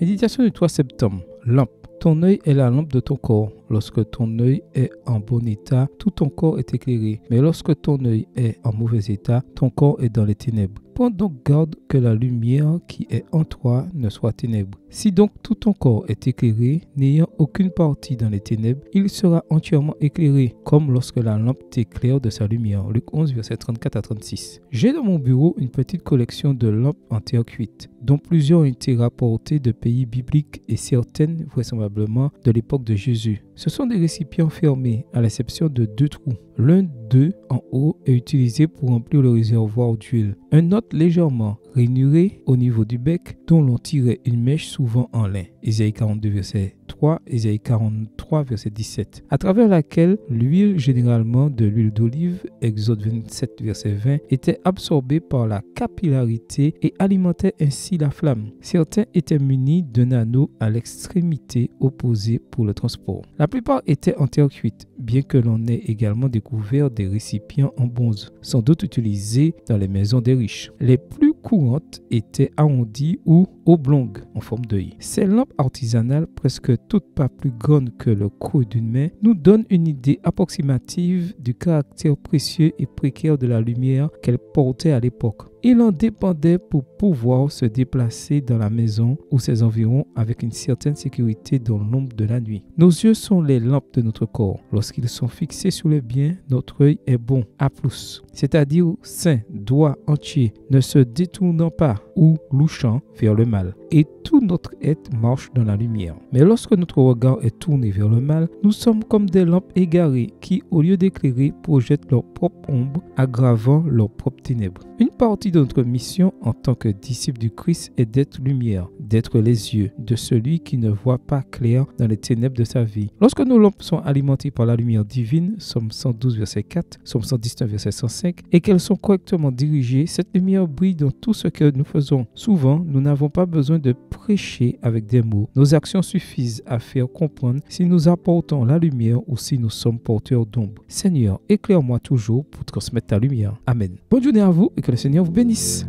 Méditation du 3 septembre. Lampe. Ton œil est la lampe de ton corps. Lorsque ton œil est en bon état, tout ton corps est éclairé. Mais lorsque ton œil est en mauvais état, ton corps est dans les ténèbres. Prends donc garde que la lumière qui est en toi ne soit ténèbre. Si donc tout ton corps est éclairé, n'ayant aucune partie dans les ténèbres, il sera entièrement éclairé, comme lorsque la lampe t'éclaire de sa lumière. Luc 11, versets 34 à 36. J'ai dans mon bureau une petite collection de lampes en terre cuite, dont plusieurs ont été rapportées de pays bibliques et certaines, vraisemblablement, de l'époque de Jésus. Ce sont des récipients fermés, à l'exception de 2 trous. L'un d'eux, en haut, est utilisé pour remplir le réservoir d'huile. Un autre légèrement rainuré au niveau du bec, dont l'on tirait une mèche souvent en lin. Ésaïe 42, verset 3, Ésaïe 43, verset 17. À travers laquelle l'huile, généralement de l'huile d'olive, Exode 27, verset 20, était absorbée par la capillarité et alimentait ainsi la flamme. Certains étaient munis d'un anneau à l'extrémité opposée pour le transport. La plupart étaient en terre cuite, bien que l'on ait également découvert des récipients en bronze, sans doute utilisés dans les maisons des riches. Les plus courantes étaient arrondies ou oblongues en forme d'œil. Ces lampes artisanales, presque toutes pas plus grandes que le creux d'une main, nous donnent une idée approximative du caractère précieux et précaire de la lumière qu'elles portaient à l'époque. Il en dépendait pour pouvoir se déplacer dans la maison ou ses environs avec une certaine sécurité dans l'ombre de la nuit. Nos yeux sont les lampes de notre corps. Lorsqu'ils sont fixés sur le bien, notre œil est bon, à plus, c'est-à-dire sain, droit, entier, ne se détournant pas ou louchant vers le mal. Et tout notre être marche dans la lumière. Mais lorsque notre regard est tourné vers le mal, nous sommes comme des lampes égarées qui, au lieu d'éclairer, projettent leur propre ombre, aggravant leurs propres ténèbres. Une partie de notre mission en tant que disciples du Christ est d'être lumière, d'être les yeux de celui qui ne voit pas clair dans les ténèbres de sa vie. Lorsque nos lampes sont alimentées par la lumière divine, Psaume 112, verset 4, Psaume 119, verset 105, et qu'elles sont correctement dirigées, cette lumière brille dans tout ce que nous faisons. Souvent, nous n'avons pas besoin de prêcher avec des mots. Nos actions suffisent à faire comprendre si nous apportons la lumière ou si nous sommes porteurs d'ombre. Seigneur, éclaire-moi toujours pour transmettre ta lumière. Amen. Bonne journée à vous et que le Seigneur vous bénisse.